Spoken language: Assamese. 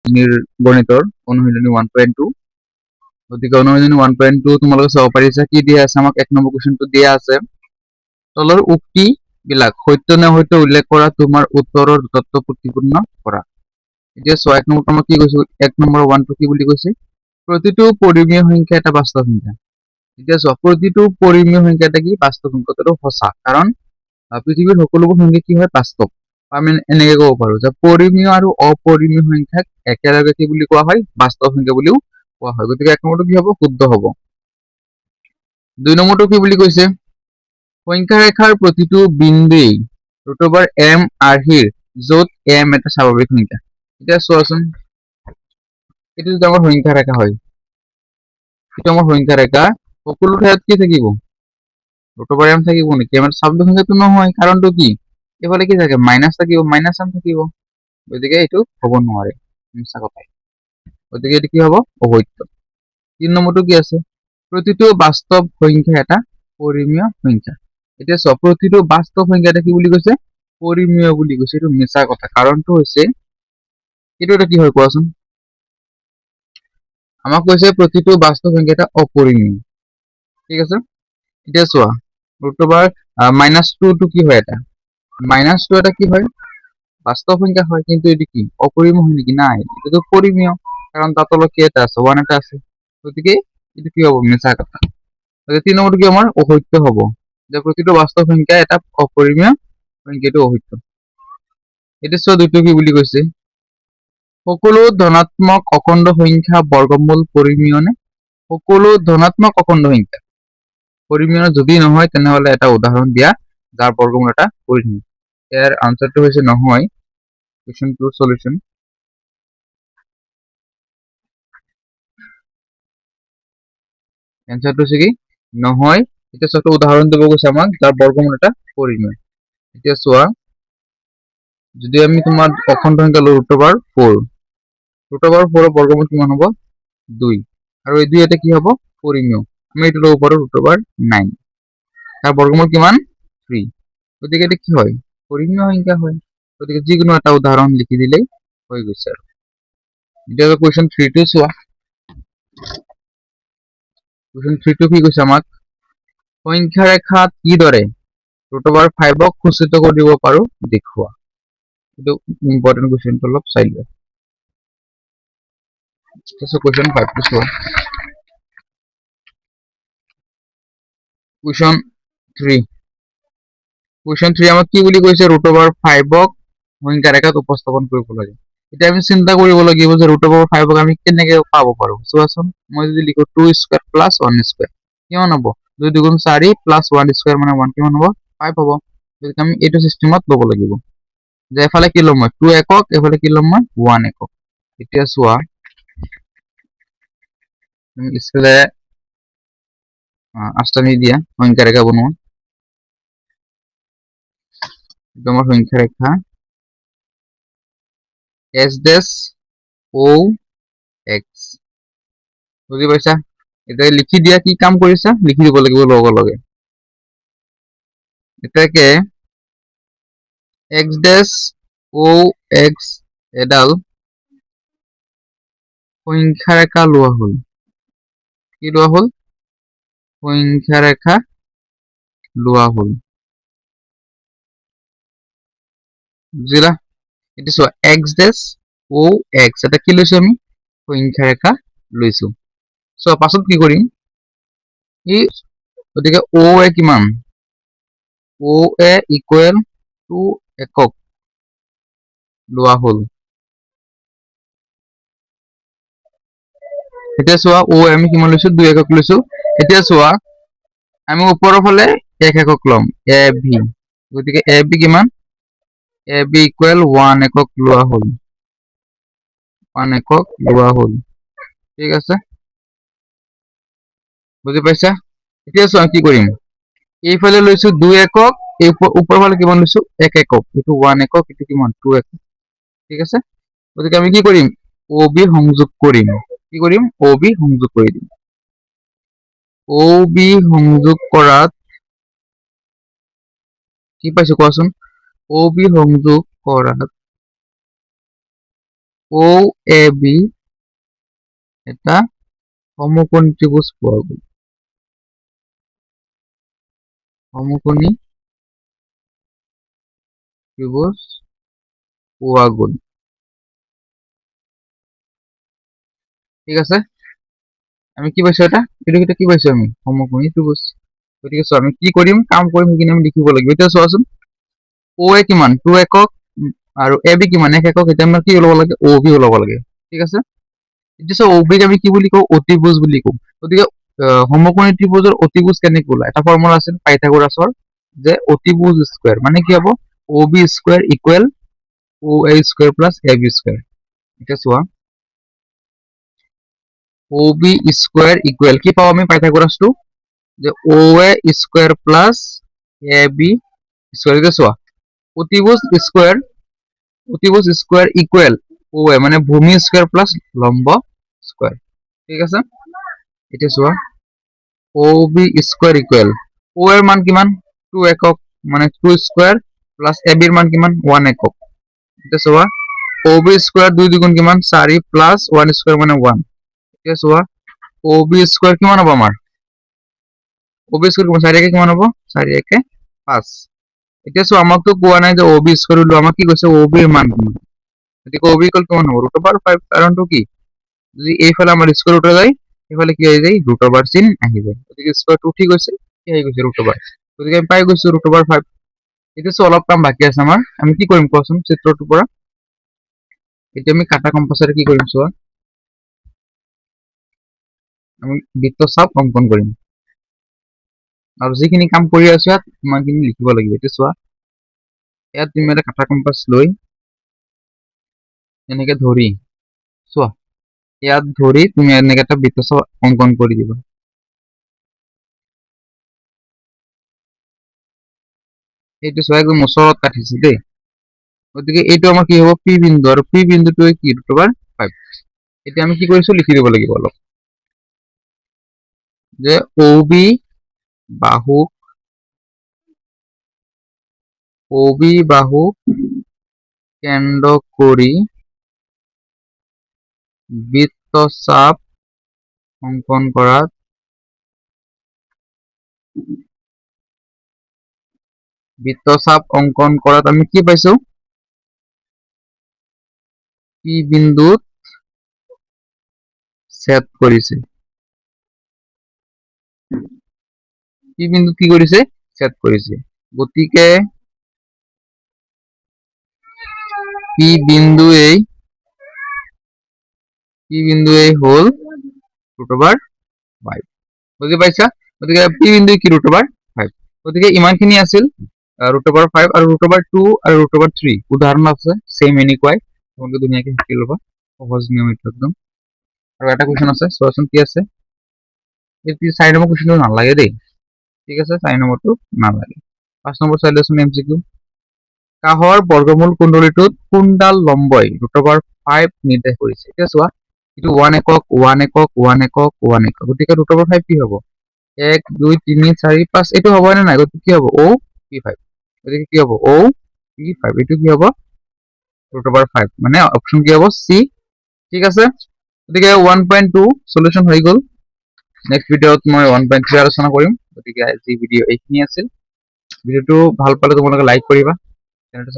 গণিতৰ অনুশীলনী 1.2 গতিকে অনুশীলনী 1.2 তোমালোকে চাব পাৰিছা কি দিয়া আছে আমাক 1 নম্বৰ কুৱেশ্যনটো দিয়া আছে তলৰ উক্তি বিলাক সত্য নে সত্য উল্লেখ কৰা তোমাৰ উত্তৰৰ তথ্য প্ৰতিপূৰ্ণ কৰা এতিয়া চোৱা 1 নম্বৰ আমাক কি কৈছে 1 নম্বৰ 1 টো কি বুলি কৈছে প্ৰতিটো পৰিমেয় সংখ্যা এটা বাস্তৱ সংখ্যা এতিয়া চোৱা প্ৰতিটো পৰিমেয় সংখ্যা এটা কি বাস্তৱ সংখ্যাটো সঁচা কাৰণ পৃথিৱীৰ সকলোবোৰ সংখ্যা কি হয় বাস্তৱ আমি এনেকৈ ক'ব পাৰো যে পৰিমেয় আৰু অপৰিমেয় সংখ্যাক একেলগে কি বুলি কোৱা হয় বাস্তৱ সংখ্যা বুলিও কোৱা হয় গতিকে 1 নম্বৰটো কি হ'ব শুদ্ধ হ'ব 2 নম্বৰটো কি বুলি কৈছে সংখ্যা ৰেখাৰ প্ৰতিটো বিন্দুই m আৰ্হিৰ য'ত m এটা স্বাভাৱিক সংখ্যা এতিয়া চোৱাচোন এইটো যদি আমাৰ সংখ্যা ৰেখা হয় এটা আমাৰ সংখ্যা ৰেখা সকলো ঠাইত কি থাকিব m থাকিব নেকি আমাৰ স্বাভাৱিক সংখ্যাটো নহয় কাৰণটো কি এফালে কি থাকে মাইনাস থাকিব মাইনাস m থাকিব গতিকে এইটো হ'ব নোৱাৰে মিছা কথা গতিকে এটো কি হ'ব অসত্য 3 নম্বৰটো কি আছে প্ৰতিটো বাস্তৱ সংখ্যা এটা পৰিমেয় সংখ্যা এতিয়া চোৱা প্ৰতিটো বাস্তৱ সংখ্যা এটা কি বুলি কৈছে পৰিমেয় বুলি কৈছে এইটো মিছা কথা কাৰণটো হৈছে এইটো এটা কি হয় কোৱাচোন আমাক কৈছে প্ৰতিটো বাস্তৱ সংখ্যা এটা অপৰিমেয় ঠিক আছে এতিয়া চোৱা -2 টো কি হয় এটা -2 এটা কি হয় বাস্তৱ সংখ্যা হয় কিন্তু এটো কি অপৰিমেয় হয় নেকি নাই এটো পৰিমেয় কারণ তার তলত কি এটা আছে 1 এটা আছে গতিকে এটো কি হবে মিছা কথা তাহলে 3 নম্বরটো কি আমার অসত্য হবে যে প্রতিটো বাস্তব সংখ্যা এটা অপরিমেয় সংখ্যাটো অসত্য এটা সব দুটো কি বুলি কৈছে সকলো ধনাত্মক অখণ্ড সংখ্যা বর্গমূল পরিমেয় নে সকলো ধনাত্মক অখণ্ড সংখ্যা পরিমেয় যদি নহয় তেনেহলে এটা উদাহরণ দিয়া যার বর্গমূল এটা পরিমেয় এর আনসারটো হইছে নহয় কোশ্চেন 2 সলিউশন অ্যান্সারটো হচ্ছে কি নহয় এটা ছোট উদাহরণ দেব কৈছে আমাক যার বর্গমূল এটা পরিমেয় এতিয়া চোৱা যদি আমি তোমার অখণ্ড সংখ্যা লও √4 √4 এর বর্গমূল কিমান হ'ব 2 আর এই 2 এটা কি হ'ব পরিমেয় আমি এটা লব পারো √9 তার বর্গমূল কিমান 3 গতিকে এটা কি হয় পরিমেয় সংখ্যা হয় গতিকে যিকোনো একটা উদাহরণ লিখি দিলেই হয়ে গেছে আর এটা কোশ্চেন 3 টু চোৱা কোশ্চেন 3 টু কি কৈছে আমাক সংখ্যা ৰেখাত কিদৰে √5 ক সূচিত কৰিব পাৰো দেখুৱা ಇದು ಇಂಪಾರ್ಟೆಂಟ್ ಕ್ವೆಶ್ಚನ್ to অলপ চাই লোৱা so question 5 to solve question 3 আমাক কি বুলি কৈছে √5 ক সংখ্যা ৰেখাত উপস্থাপন কৰিব লাগে এটা আমি চিন্তা কৰিব লাগিব যে √5 ক আমি কেনেকৈ পাব পাৰো চোৱাচোন মই যদি লিখো 2 স্কয়ার প্লাস 1 স্কয়ার কিমান হ'ব 2 দুগুণ 4 প্লাস 1 স্কয়ার মানে 1 কিমান হ'ব 5 হ'ব গতিকে আমি এইটো সিস্টেমত লব লাগিব যে এফালে কি লম মই 2 একক এফালে কি লম মই 1 একক এতিয়া চোৱা স্কেলে আষ্টামি দিয়া সংখ্যা ৰেখা বনোৱা তোমার সংখ্যা রেখা s ড্যাশ o x বুঝি পাইছা এটা লিখি দিয়া কি কাম কৰিছা লিখি দিব লাগিব লগে লগে এটাকে x ড্যাশ o x এডাল সংখ্যা রেখা লোৱা হল কি লোৱা হল সংখ্যা ৰেখা লোৱা হল বুঝিলা এটা চোৱা x ড্যাশ o x এটা কি লৈছো আমি সংখ্যা ৰেখা লৈছো সো পাছত কি কৰিম এই গতিকে o এ কিমান o এ ইকুৱেল টু একক লোৱা হল এতিয়া চোৱা o আমি কিমান লৈছো 2 একক লৈছো এতিয়া চোৱা আমি ওপৰৰ ফালে 1 একক লম a b গতিকে a b কিমান a b ইকুৱেল 1 একক লোৱা হল 1 একক লোৱা হল ঠিক আছে বুজি পাইছা এতিয়া চোৱা কি কৰিম এইফালে লৈছো 2 একক এই ওপৰৰ ফালে কিমান লৈছো 1 একক এটো 1 একক এটো কিমান 2 একক ঠিক আছে গতিকে আমি কি কৰিম OB সংযোগ কৰিম কি কৰিম OB সংযোগ কৰি দিম OB সংযোগ কৰাত কি পাইছো কোৱাচোন OB সংযোগ কৰাত ও এ বি এটা সমকোণী ত্ৰিভুজ পোৱা গ'ল। সমকোণী ত্ৰিভুজ পোৱা গ'ল। ঠিক আছে, আমি কি পাইছো এটা কি পাইছো আমি সমকোণী ত্রিভুজ। গতিকে চোৱা আমি কি কৰিম, কাম কৰিম, সেইখিনি আমি লিখিব লাগিব। এতিয়া চোৱাচোন ও এ কিমান 2 একক আৰু এ বি কিমান 1 একক। এতিয়া আমাৰ কি ওলাব লাগে, ও বি ওলাব লাগে। ঠিক আছে, এতিয়া চোৱা ও বিক আমি কি বুলি কওঁ, অতিভুজ বুলি কওঁ। গতিকে সমকোণী ত্ৰিভুজৰ অতিভুজ কেনেকৈ ওলায়, এটা ফৰ্মুলা আছিল পাইথাগোৰাছৰ, যে অতিভুজ স্কয়াৰ মানে কি হ'ব, ও B square equal O A square plus A B square. এতিয়া চোৱা ও বি স্কয়াৰ ইকুৱেল কি পাওঁ আমি পাইথাগোৰাছটো, যে ও এ square plus A B square. এতিয়া চোৱা অতিভুজ স্কয়াৰ ইকুৱেল ও এ মানে ভূমি স্কয়াৰ প্লাস লম্ব স্কয়াৰ। ঠিক আছে, এতিয়া চোৱা ও বি স্কয়াৰ ইকুৱেল ও এৰ মান কিমান 2 একক মানে 2 স্কয়াৰ প্লাস এ বিৰ মান কিমান 1 একক। এতিয়া চোৱা ও বি স্কয়াৰ 2 দুগুণ কিমান 4 প্লাস 1 স্কয়াৰ মানে 1। এতিয়া চোৱা ও বি স্কয়াৰ কিমান হ'ব আমাৰ, ও বি স্কয়াৰ 4 একে কিমান হ'ব 4 একে 5। এতিয়া চোৱা আমাকতো কোৱা নাই যে ও বি স্কয়াৰ উলিওৱা, আমাক কি কৈছে ও বিৰ মান কিমান। গতিকে ও বি ইকুয়াল কিমান হ'ব √5। কাৰণটো কি, যদি এইফালে আমাৰ স্কয়ার উঠা যায় এইফালে কি আহি যায় √, চিন আহি যায়। গতিকে স্কয়ারটো উঠি গৈছে, কি আহি গৈছে √। গতিকে আমি পাই গৈছো √5। এতিয়া অলপ কাম বাকী আছে আমাৰ, আমি কি কৰিম কোৱাচোন চিত্ৰটোৰ পৰা। এতিয়া আমি কাটা কম্পাছেৰে কি কৰিম চোৱা, আমি বৃত্তচাপ অংকন কৰিম আৰু যিখিনি কাম কৰি আছো ইয়াত ইমানখিনি লিখিব লাগিব। এতিয়া চোৱা ইয়াত তুমি এটা কাটা কম্পাছ লৈ এনেকে ধৰি চোৱা, ইয়াত ধৰি তুমি এনেকে এটা বৃত্তচাপ অংকন কৰি দিবা। এইটো চোৱা একদম ওচৰত কাটিছে দেই। গতিকে এইটো আমাৰ কি হ'ব পি বিন্দু, আৰু পি বিন্দুটো কি √5। এতিয়া আমি কি কৰিছো লিখি দিব লাগিব অলপ, যে ও বি বাহুক কেন্দ্ৰ কৰি বৃত্তচাপ অঙ্কন কৰাত আমি কি পাইছো, পি বিন্দুত ছেদ কৰিছে। পি বিন্দুত কি কৰিছে, ছেদ কৰিছে। গতিকে পি বিন্দুৱেই হল √5। বুজি পাইছা, গতিকে পি বিন্দু কি √5। গতিকে ইমানখিনি আছিল √5 আৰু √2 আৰু √3 উদাহৰণ আছে সেম এনেকুৱাই, তোমালোকে ধুনীয়াকে শিকি ল'বা, সহজ নিয়ম এইটো একদম। আৰু এটা কুৱেশ্যন আছে চোৱাচোন কি আছে, এই 4 নম্বৰ কুৱেশ্যনটো নালাগে দেই। ঠিক আছে, 4 নম্বৰটো নালাগে। 5 নম্বৰ চাই লোৱাচোন MCQ। কাহৰ বৰ্গমূল কুণ্ডলীটোত কোনডাল লম্বই √5 নিৰ্দেশ কৰিছে। এতিয়া চোৱা এইটো 1 একক 1 একক 1 একক 1 একক, গতিকে √5 কি হ'ব 1 2 3 4 5, এইটো হ'ব নে নাই, গতিকে কি হ'ব ও P5। গতিকে কি হ'ব ও P5, এইটো কি হ'ব √5 মানে অপচন কি হ'ব সি। ঠিক আছে, গতিকে 1.2 সলিউশন হৈ গ'ল। নেক্সট ভিডিঅ'ত মই 1.3 আলোচনা কৰিম। গতিকে আজি ভিডিঅ' এইখিনি আছিল। ভিডিঅ'টো ভাল পালে তোমালোকে লাইক কৰিবা, চেনেলটো